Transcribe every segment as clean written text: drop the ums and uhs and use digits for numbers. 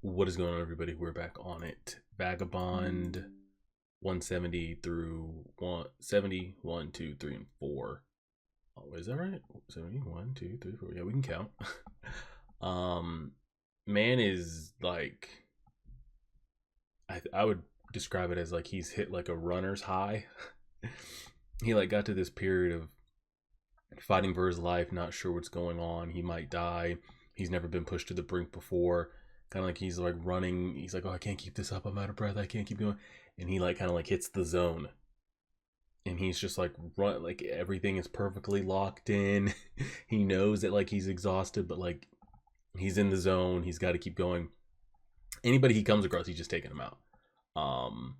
What is going on, everybody? We're back on it. Vagabond 170 through 170, 1, 2, 3, and 4. Oh, is that right? 70, 1, 2, 3, 4. Yeah, we can count. um, Man is like, I would describe it as like he's hit like a runner's high. He like got to this period of fighting for his life, not sure what's going on. He might die. He's never been pushed to the brink before. Kind of like he's like running. He's like, oh, I can't keep this up. I'm out of breath. I can't keep going. And he like kind of like hits the zone. And he's just like run, like everything is perfectly locked in. He knows that like he's exhausted, but like he's in the zone. He's got to keep going. Anybody he comes across, he's just taking them out. Um,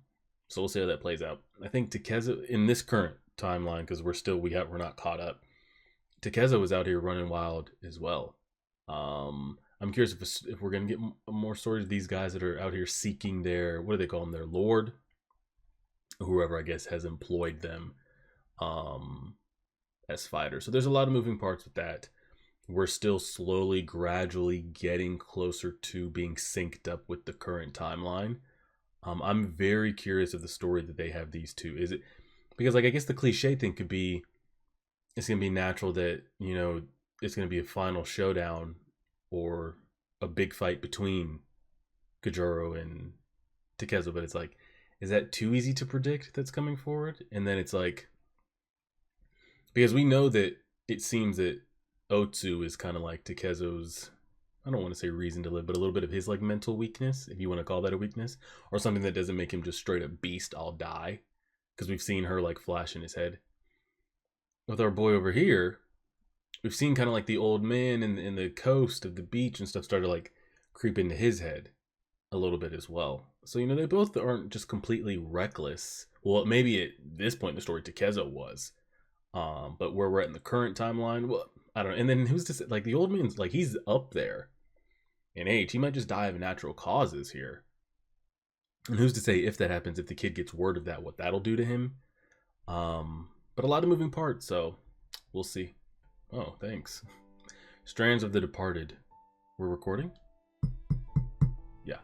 so we'll see how that plays out. I think Takeza in this current timeline, because we're not caught up. Takeza was out here running wild as well. I'm curious if we're gonna get more stories of these guys that are out here seeking their, what do they call them, their lord, whoever I guess has employed them um, as fighters. So there's a lot of moving parts with that. We're still slowly, gradually getting closer to being synced up with the current timeline. I'm very curious of the story that they have these two. Is it because like I guess the cliche thing could be it's gonna be natural that it's gonna be a final showdown or a big fight between Kajuro and Takezo, but it's like, is that too easy to predict that's coming forward? And then it's like, because we know that it seems that Otsu is kind of like Takezo's, I don't want to say reason to live, but a little bit of his like mental weakness, if you want to call that a weakness, or something that doesn't make him just straight up beast, I'll die. Because we've seen her like flash in his head. With our boy over here, we've seen kind of like the old man in the coast of the beach and stuff started like creep into his head a little bit as well. So they both aren't just completely reckless. Well, maybe at this point in the story, Takezo was, but where we're at in the current timeline, well, I don't know. And then who's to say? Like the old man's like he's up there in age. He might just die of natural causes here. And who's to say if that happens, if the kid gets word of that, what that'll do to him? But a lot of moving parts, so we'll see. Oh, thanks. Strands of the Departed. We're recording? Yeah.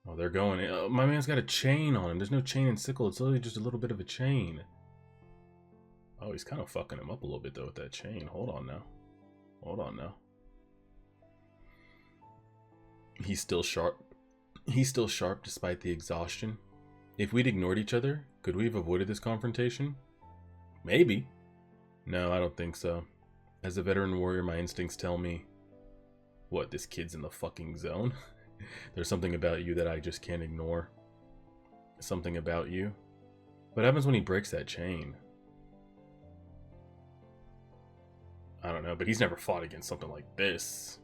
Oh, they're going. My man's got a chain on him. There's no chain and sickle. It's literally just a little bit of a chain. Oh, he's kind of fucking him up a little bit, though, with that chain. Hold on now. Hold on now. He's still sharp. He's still sharp despite the exhaustion. If we'd ignored each other, could we have avoided this confrontation? Maybe. No, I don't think so. As a veteran warrior, my instincts tell me, what, this kid's in the fucking zone? There's something about you that I just can't ignore. Something about you. What happens when he breaks that chain? I don't know, but he's never fought against something like this.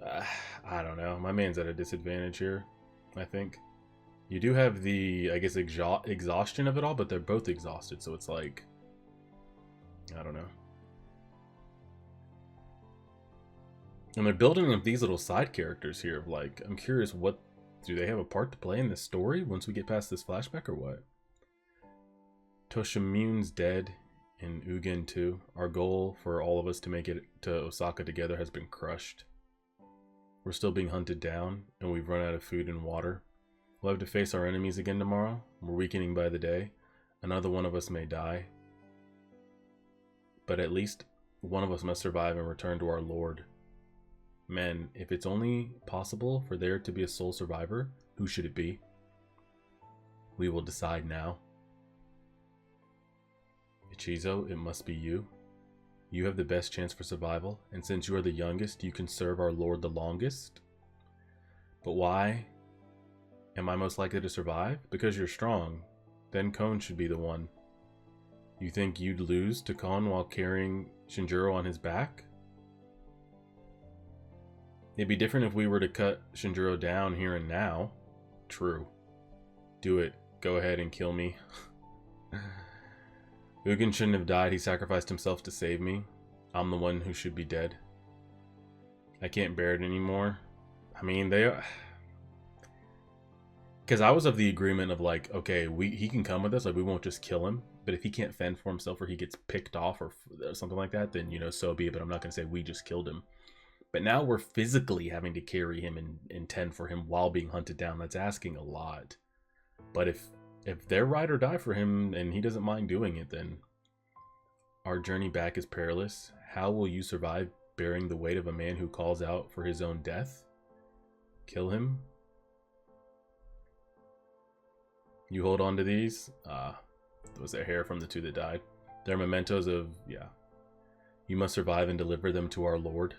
I don't know. My man's at a disadvantage here, I think. You do have the, I guess, exhaustion of it all, but they're both exhausted, so it's like, I don't know. And they're building up these little side characters here of like, I'm curious, what do they have a part to play in this story once we get past this flashback or what? Toshimune's dead and Ugen too. Our goal for all of us to make it to Osaka together has been crushed. We're still being hunted down and we've run out of food and water. We'll have to face our enemies again tomorrow. We're weakening by the day. Another one of us may die. But at least one of us must survive and return to our Lord. Men, if it's only possible for there to be a sole survivor, who should it be? We will decide now. Ichizo, it must be you. You have the best chance for survival, and since you are the youngest, you can serve our Lord the longest. But why am I most likely to survive? Because you're strong. Then Kon should be the one. You think you'd lose to Kon while carrying Shinjiro on his back? It'd be different if we were to cut Shinjiro down here and now. True. Do it. Go ahead and kill me. Ugen shouldn't have died. He sacrificed himself to save me. I'm the one who should be dead. I can't bear it anymore. I mean, they are... Because I was of the agreement of like, okay, he can come with us. Like, we won't just kill him. But if he can't fend for himself or he gets picked off or something like that, then, so be it. But I'm not going to say we just killed him. But now we're physically having to carry him and tend for him while being hunted down. That's asking a lot. But if they're ride or die for him and he doesn't mind doing it, then our journey back is perilous. How will you survive bearing the weight of a man who calls out for his own death? Kill him? You hold on to these? Was there hair from the two that died? They're mementos of, yeah. You must survive and deliver them to our Lord.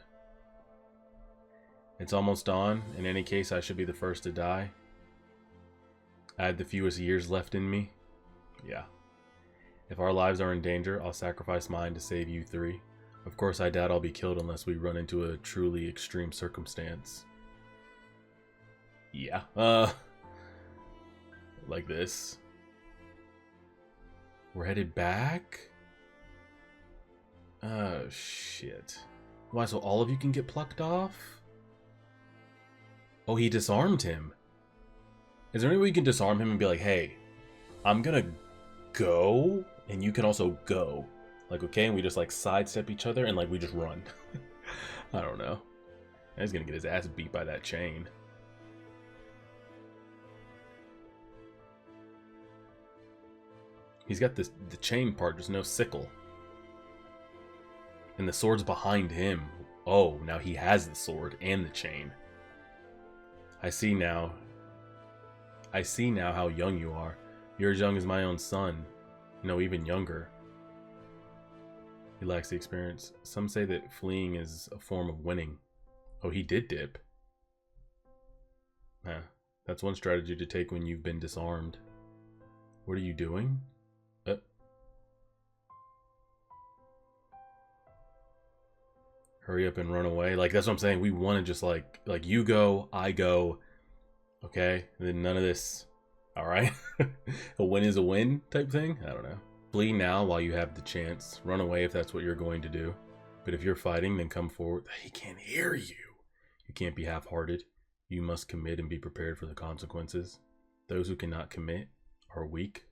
It's almost dawn. In any case, I should be the first to die. I have the fewest years left in me. Yeah. If our lives are in danger, I'll sacrifice mine to save you three. Of course, I doubt I'll be killed unless we run into a truly extreme circumstance. Yeah. Like this. We're headed back? Oh, shit. Why, so all of you can get plucked off? Oh, he disarmed him. Is there any way you can disarm him and be like, hey, I'm gonna go, and you can also go? Like, okay, and we just, like, sidestep each other, and, like, we just run. I don't know. He's gonna get his ass beat by that chain. He's got the chain part, just no sickle. And the sword's behind him. Oh, now he has the sword and the chain. I see now how young you are. You're as young as my own son. No, even younger. He lacks the experience. Some say that fleeing is a form of winning. Oh, he did dip. That's one strategy to take when you've been disarmed. What are you doing? Hurry up and run away. Like, that's what I'm saying. We want to just like you go, I go. Okay? And then none of this. Alright? A win is a win type thing? I don't know. Flee now while you have the chance. Run away if that's what you're going to do. But if you're fighting, then come forward. He can't hear you. You can't be half-hearted. You must commit and be prepared for the consequences. Those who cannot commit are weak.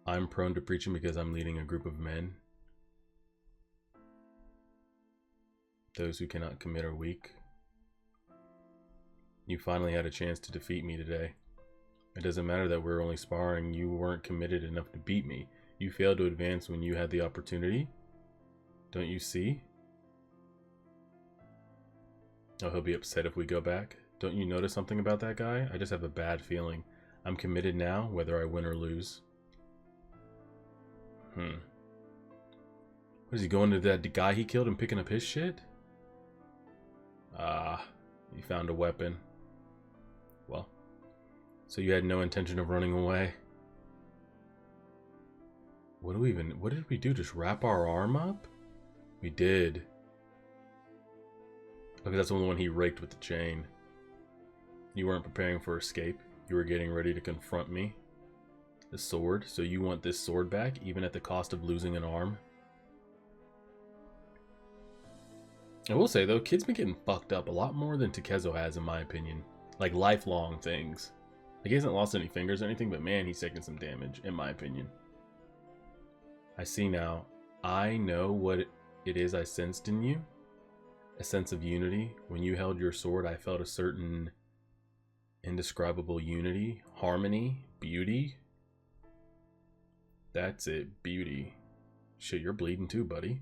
I'm prone to preaching because I'm leading a group of men. Those who cannot commit are weak. You finally had a chance to defeat me today. It doesn't matter that we're only sparring. You weren't committed enough to beat me. You failed to advance when you had the opportunity. Don't you see? Oh, he'll be upset if we go back. Don't you notice something about that guy? I just have a bad feeling. I'm committed now, whether I win or lose. What is he going to that guy he killed and picking up his shit? He found a weapon. Well, so you had no intention of running away? What did we do? Just wrap our arm up? We did. Okay, that's the only one he raked with the chain. You weren't preparing for escape. You were getting ready to confront me. The sword. So you want this sword back, even at the cost of losing an arm? I will say, though, kid's been getting fucked up a lot more than Takezo has, in my opinion. Like, lifelong things. Like, he hasn't lost any fingers or anything, but man, he's taken some damage, in my opinion. I see now. I know what it is I sensed in you. A sense of unity. When you held your sword, I felt a certain indescribable unity, harmony, beauty. That's it, beauty. Shit, you're bleeding too, buddy.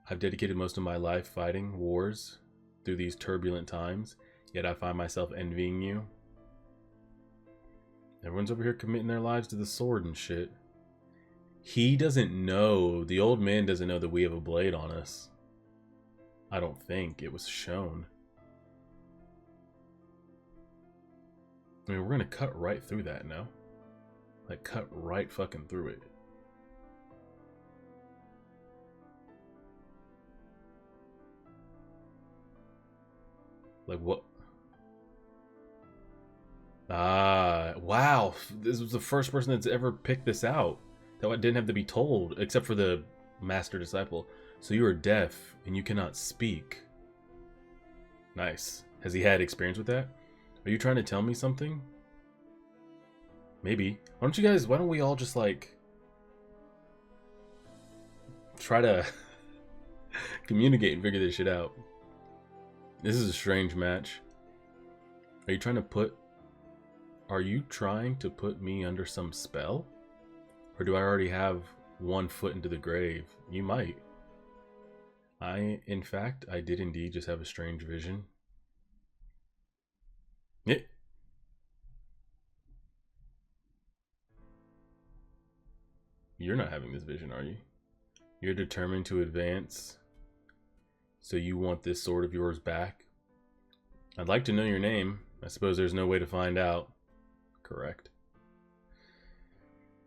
I've dedicated most of my life fighting wars through these turbulent times, yet I find myself envying you. Everyone's over here committing their lives to the sword and shit. He doesn't know, the old man doesn't know that we have a blade on us. I don't think it was shown. I mean, we're gonna cut right through that now. Like, cut right fucking through it. Like, what? Wow. This was the first person that's ever picked this out. That didn't have to be told, except for the master disciple. So you are deaf and you cannot speak. Nice. Has he had experience with that? Are you trying to tell me something? Maybe. Why don't we all just, like, try to Communicate and figure this shit out. This is a strange match. Are you trying to put... Are you trying to put me under some spell? Or do I already have one foot into the grave? You might. In fact, I did indeed just have a strange vision. Yeah. You're not having this vision, are you? You're determined to advance, so you want this sword of yours back? I'd like to know your name. I suppose there's no way to find out. Correct.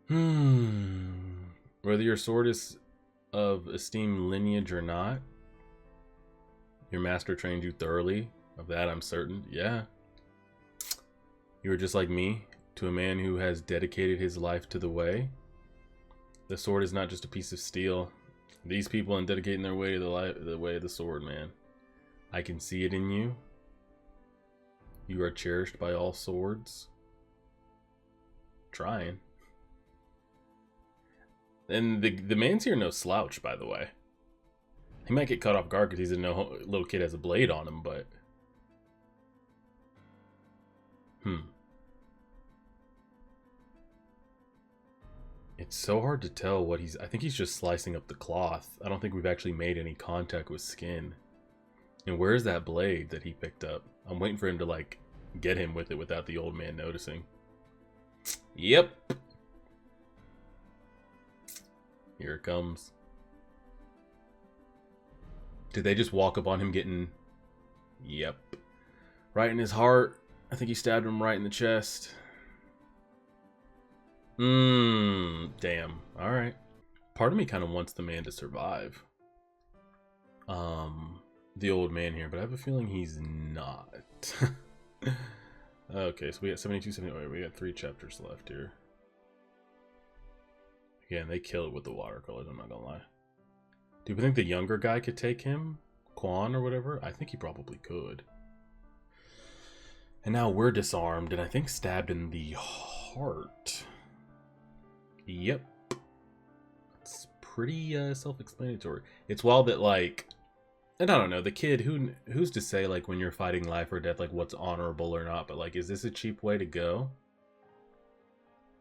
Whether your sword is of esteemed lineage or not, your master trained you thoroughly. Of that I'm certain. Yeah. You are just like me, to a man who has dedicated his life to the way. The sword is not just a piece of steel. These people are dedicating their way to the way of the sword, man. I can see it in you. You are cherished by all swords. Trying. And the man's here no slouch, by the way. He might get caught off guard because he's a little kid has a blade on him, but... It's so hard to tell what he's... I think he's just slicing up the cloth. I don't think we've actually made any contact with skin. And where's that blade that he picked up? I'm waiting for him to, like, get him with it without the old man noticing. Yep. Here it comes. Did they just walk up on him getting... Yep. Right in his heart. I think he stabbed him right in the chest. Damn. Alright. Part of me kind of wants the man to survive. The old man here, but I have a feeling he's not. Okay, so we got 72, 78. We got 3 chapters left here. Again, they kill it with the watercolors, I'm not gonna lie. Do you think the younger guy could take him? Quan or whatever? I think he probably could. And now we're disarmed, and I think stabbed in the heart. Yep. It's pretty self-explanatory. It's wild that, like... And I don't know, the kid, who's to say, like, when you're fighting life or death, like, what's honorable or not, but, like, is this a cheap way to go?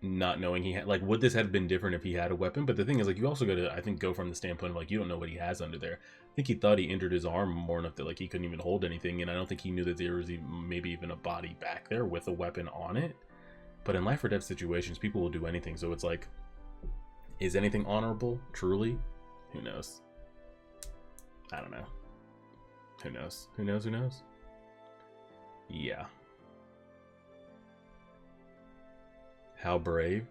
Not knowing he had... Like, would this have been different if he had a weapon? But the thing is, like, you also got to, I think, go from the standpoint of, like, you don't know what he has under there. I think he thought he injured his arm more enough that, like, he couldn't even hold anything, and I don't think he knew that there was maybe even a body back there with a weapon on it. But in life or death situations, people will do anything, so it's like... Is anything honorable? Truly? Who knows? I don't know. Who knows? Who knows? Who knows? Yeah. How brave.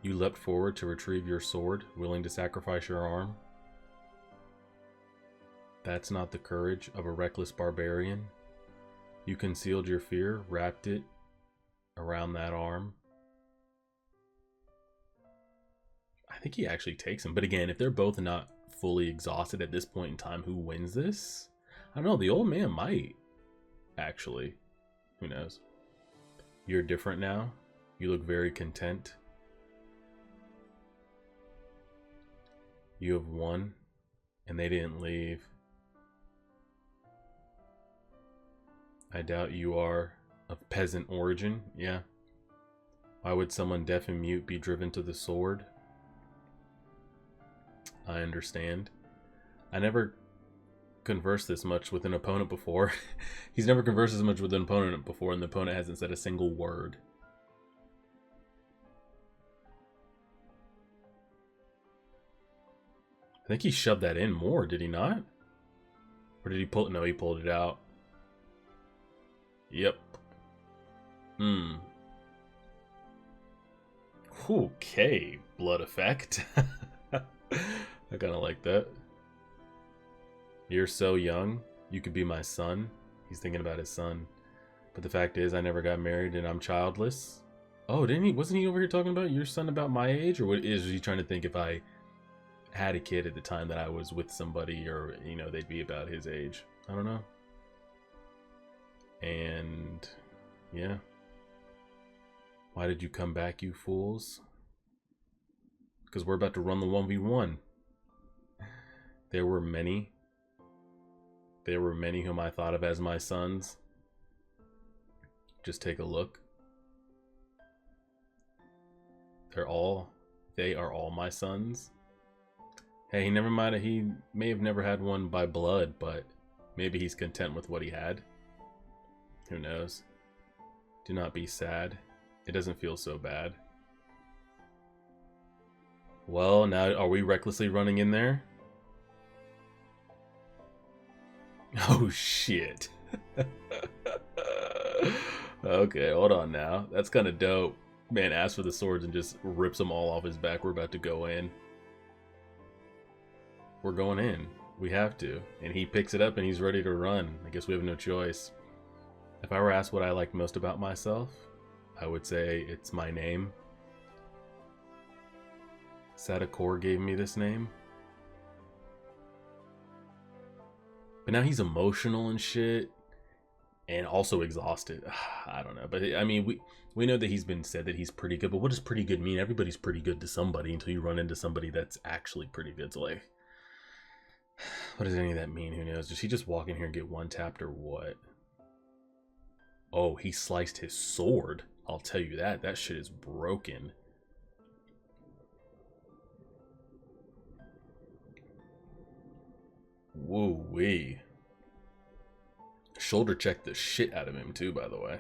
You leapt forward to retrieve your sword, willing to sacrifice your arm. That's not the courage of a reckless barbarian. You concealed your fear, wrapped it around that arm. I think he actually takes him. But again, if they're both not fully exhausted at this point in time, who wins this? I don't know. The old man might. Actually. Who knows? You're different now. You look very content. You have won. And they didn't leave. I doubt you are of peasant origin. Yeah. Why would someone deaf and mute be driven to the sword? I understand. I never conversed this much with an opponent before. He's never conversed as much with an opponent before, and the opponent hasn't said a single word. I think he shoved that in more, did he not? Or did he pull it? No, he pulled it out. Yep. Okay, blood effect. I kind of like that. You're so young. You could be my son. He's thinking about his son. But the fact is, I never got married and I'm childless. Oh, didn't he? Wasn't he over here talking about your son about my age? Or what is he trying to think if I had a kid at the time that I was with somebody, or, you know, they'd be about his age? I don't know. And yeah. Why did you come back, you fools? Because we're about to run the 1v1. There were many There were many whom I thought of as my sons. Just take a look. They are all my sons. Hey, never mind. He may have never had one by blood, but maybe he's content with what he had. Who knows? Do not be sad. It doesn't feel so bad. Well, now are we recklessly running in there? Oh, shit. Okay, hold on now. That's kind of dope. Man asks for the swords and just rips them all off his back. We're about to go in. We're going in. We have to. And he picks it up and he's ready to run. I guess we have no choice. If I were asked what I like most about myself, I would say it's my name. Sadakor gave me this name. But now he's emotional and shit. And also exhausted. I don't know. But I mean, we know that he's been said that he's pretty good. But what does pretty good mean? Everybody's pretty good to somebody until you run into somebody that's actually pretty good. So like, what does any of that mean? Who knows? Does he just walk in here and get one tapped or what? Oh, he sliced his sword. I'll tell you that. That shit is broken. Woo-wee. Shoulder checked the shit out of him too, by the way.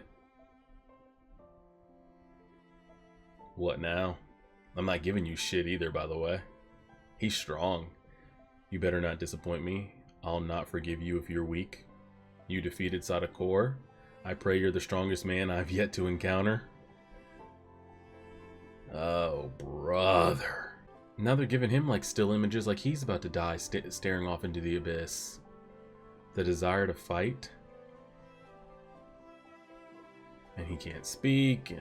What now? I'm not giving you shit either, by the way. He's strong. You better not disappoint me. I'll not forgive you if you're weak. You defeated Sadakor. I pray you're the strongest man I've yet to encounter. Oh, brother. Now they're giving him like still images like he's about to die, staring off into the abyss. The desire to fight. And he can't speak.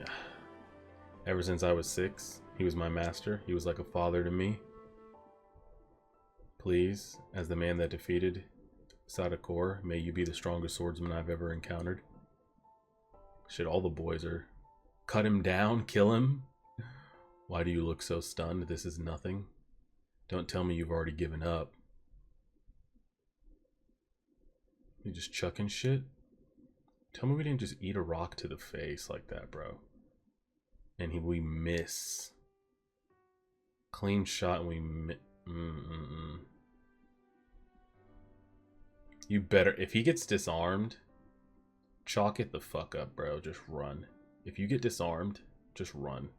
Ever since I was 6, he was my master. He was like a father to me. Please, as the man that defeated Sadakor, may you be the strongest swordsman I've ever encountered. Shit, all the boys are... Cut him down, kill him. Why do you look so stunned? This is nothing. Don't tell me you've already given up. You just chucking shit? Tell me we didn't just eat a rock to the face like that, bro. And we miss. Clean shot and we miss. You better, if he gets disarmed, chalk it the fuck up, bro. Just run. If you get disarmed, just run.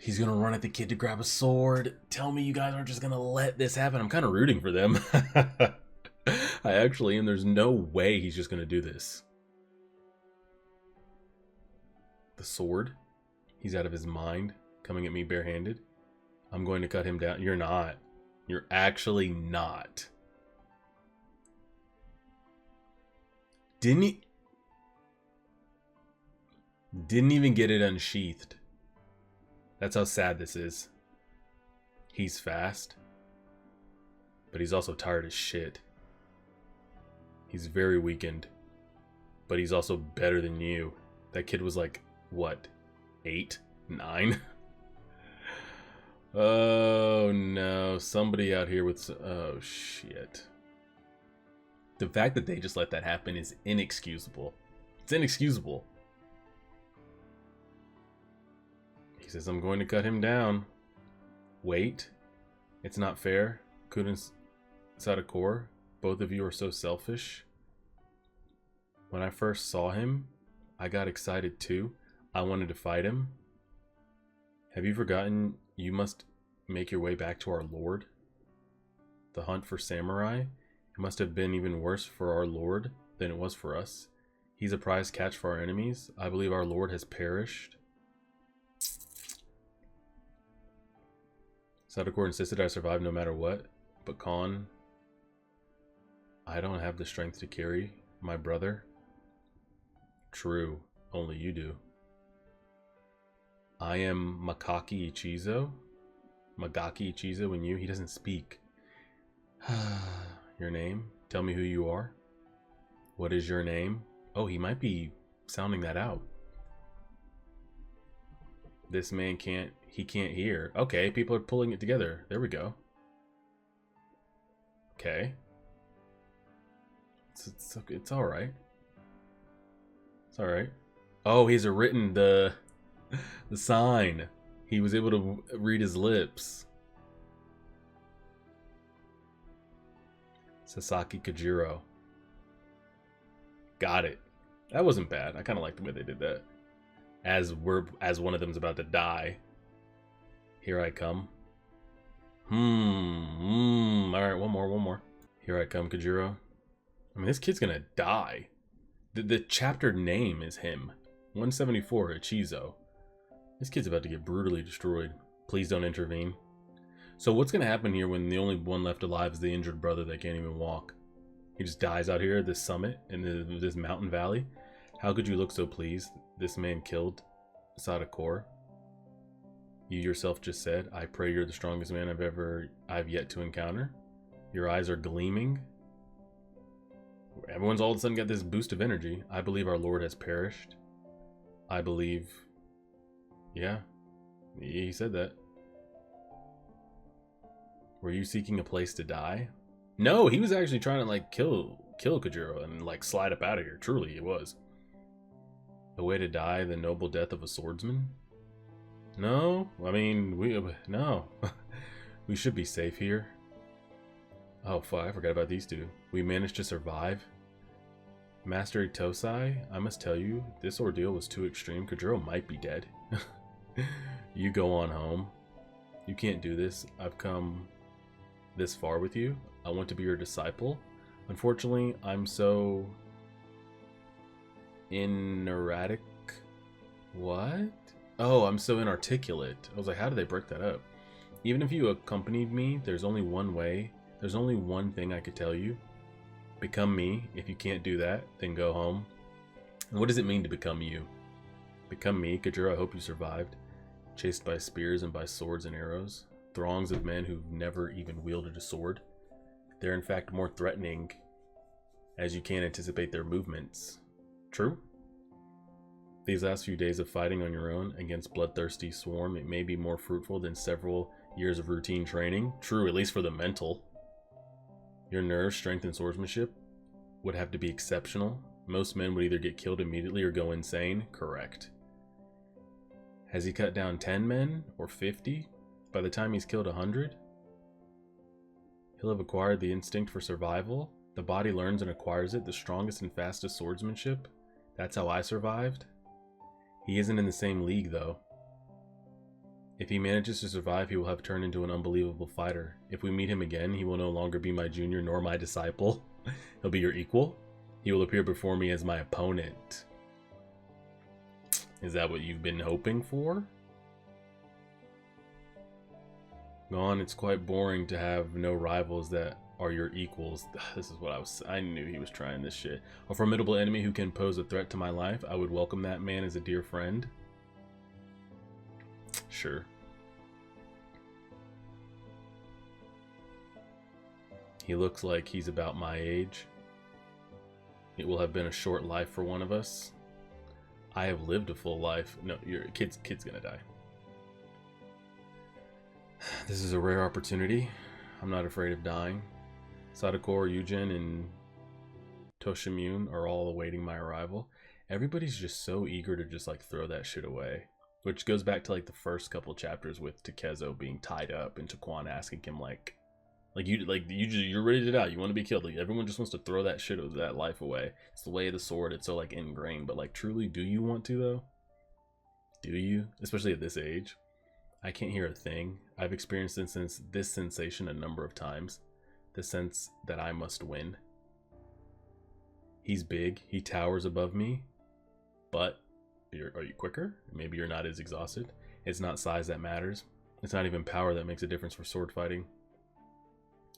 He's gonna run at the kid to grab a sword. Tell me you guys aren't just gonna let this happen. I'm kind of rooting for them. I actually am. There's no way he's just gonna do this. The sword. He's out of his mind, coming at me barehanded. I'm going to cut him down. You're not. You're actually not. Didn't even get it unsheathed. That's how sad this is. He's fast. But he's also tired as shit. He's very weakened. But he's also better than you. That kid was like, what? 8? 9? Oh no. Somebody out here with... Oh shit. The fact that they just let that happen is inexcusable. It's inexcusable. He says, I'm going to cut him down. Wait. It's not fair. Couldn't Sadakor. Both of you are so selfish. When I first saw him, I got excited too. I wanted to fight him. Have you forgotten you must make your way back to our Lord? The hunt for samurai? It must have been even worse for our Lord than it was for us. He's a prize catch for our enemies. I believe our Lord has perished. Sadakor insisted I survive no matter what, but Khan, I don't have the strength to carry my brother. True, only you do. I am Magaki Ichizo. Magaki Ichizo and you, he doesn't speak. Your name? Tell me who you are. What is your name? Oh, he might be sounding that out. This man can't hear. Okay, people are pulling it together. There we go. Okay. It's all right. It's all right. Oh, he's written the sign. He was able to read his lips. Sasaki Kajiro. Got it. That wasn't bad. I kind of like the way they did that. As one of them's about to die. Here I come. All right, one more. Here I come, Kajiro. I mean, this kid's gonna die. The chapter name is him. 174, Ichizo. This kid's about to get brutally destroyed. Please don't intervene. So what's gonna happen here when the only one left alive is the injured brother that can't even walk? He just dies out here at this summit in this mountain valley. How could you look so pleased? This man killed Sadako. You yourself just said, I pray you're the strongest man I've yet to encounter. Your eyes are gleaming. Everyone's all of a sudden got this boost of energy. I believe our Lord has perished. I believe... Yeah, he said that. Were you seeking a place to die? No, he was actually trying to like kill Kajiro and like slide up out of here. Truly, it was. A way to die, the noble death of a swordsman? No, I mean, no. We should be safe here. Oh, fuck, I forgot about these two. We managed to survive. Master Itosai, I must tell you, this ordeal was too extreme. Kajiro might be dead. You go on home. You can't do this. I've come this far with you. I want to be your disciple. Unfortunately, I'm so... inerratic. What? Oh, I'm so inarticulate. I was like, how did they break that up? Even if you accompanied me, there's only one way. There's only one thing I could tell you. Become me. If you can't do that, then go home. And what does it mean to become you? Become me. Kajiro, I hope you survived. Chased by spears and by swords and arrows. Throngs of men who've never even wielded a sword. They're in fact more threatening as you can't anticipate their movements. True? These last few days of fighting on your own against bloodthirsty swarm, it may be more fruitful than several years of routine training. True, at least for the mental. Your nerve, strength, and swordsmanship would have to be exceptional. Most men would either get killed immediately or go insane. Correct. Has he cut down 10 men or 50? By the time he's killed 100? He'll have acquired the instinct for survival. The body learns and acquires it. The strongest and fastest swordsmanship. That's how I survived. He isn't in the same league, though. If he manages to survive, he will have turned into an unbelievable fighter. If we meet him again, he will no longer be my junior nor my disciple. He'll be your equal. He will appear before me as my opponent. Is that what you've been hoping for? Gone, it's quite boring to have no rivals that are your equals. This is what I knew he was trying this shit. A formidable enemy who can pose a threat to my life. I would welcome that man as a dear friend. Sure. He looks like he's about my age. It will have been a short life for one of us. I have lived a full life. No, your kid's gonna die. This is a rare opportunity. I'm not afraid of dying. Sadako, Yujin, and Toshimune are all awaiting my arrival. Everybody's just so eager to just like throw that shit away. Which goes back to like the first couple chapters with Takezo being tied up and Taquan asking him you're ready to die, you want to be killed. Like everyone just wants to throw that shit, that life away. It's the way of the sword. It's so like ingrained. But like truly, do you want to though? Do you? Especially at this age. I can't hear a thing. I've experienced this sensation a number of times. The sense that I must win. He's big. He towers above me. But are you quicker? Maybe you're not as exhausted. It's not size that matters. It's not even power that makes a difference for sword fighting.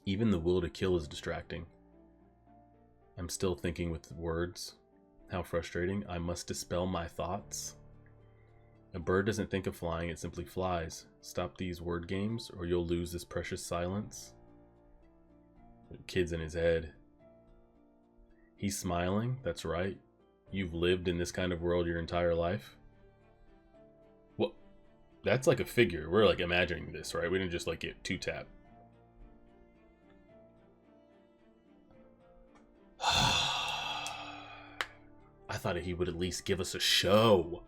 Even the will to kill is distracting. I'm still thinking with words. How frustrating. I must dispel my thoughts. A bird doesn't think of flying, it simply flies. Stop these word games or you'll lose this precious silence. The kid's in his head. He's smiling. That's right. You've lived in this kind of world your entire life. Well, that's like a figure. We're like imagining this, right? We didn't just like get two tap. I thought he would at least give us a show.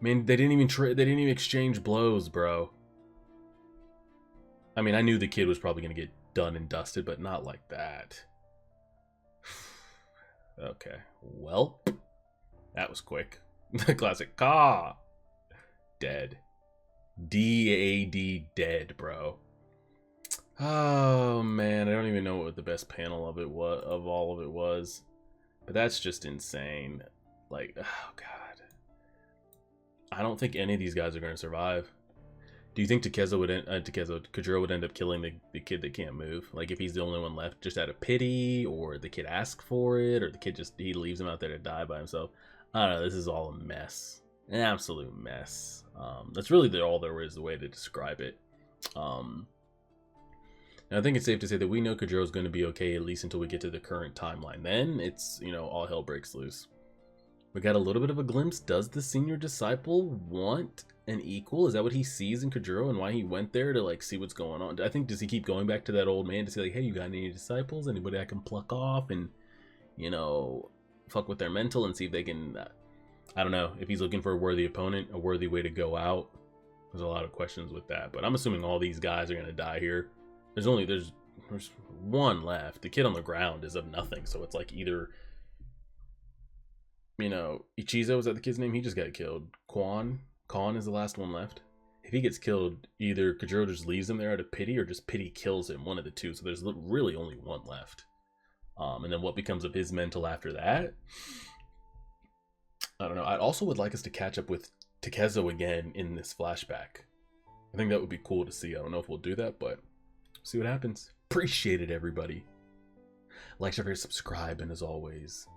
Man, they didn't even exchange blows, bro. I mean, I knew the kid was probably gonna get done and dusted, but not like that. Okay, well, that was quick. The classic Ka. Dead. D-A-D, dead, bro. Oh man, I don't even know what the best panel of all of it was, but that's just insane. Like, oh god, I don't think any of these guys are going to survive. Do you think Kajiro would end up killing the kid that can't move? Like, if he's the only one left, just out of pity, or the kid asks for it, or the kid he leaves him out there to die by himself? I don't know. This is all a mess, an absolute mess. That's really all there is the way to describe it. And I think it's safe to say that we know Kajiro's going to be okay, at least until we get to the current timeline. Then it's, all hell breaks loose. We got a little bit of a glimpse. Does the senior disciple want an equal? Is that what he sees in Kajiro and why he went there to like see what's going on? I think, does he keep going back to that old man to say like, hey, you got any disciples? Anybody I can pluck off and, fuck with their mental and see if they can, I don't know, if he's looking for a worthy opponent, a worthy way to go out. There's a lot of questions with that, but I'm assuming all these guys are going to die here. There's one left. The kid on the ground is of nothing, so it's like either, Ichizo, is that the kid's name? He just got killed. Khan is the last one left. If he gets killed, either Kajiro just leaves him there out of pity, or just pity kills him, one of the two. So there's really only one left. And then what becomes of his mental after that? I don't know. I also would like us to catch up with Takezo again in this flashback. I think that would be cool to see. I don't know if we'll do that, but see what happens. Appreciate it, everybody. Like, share, subscribe, and as always,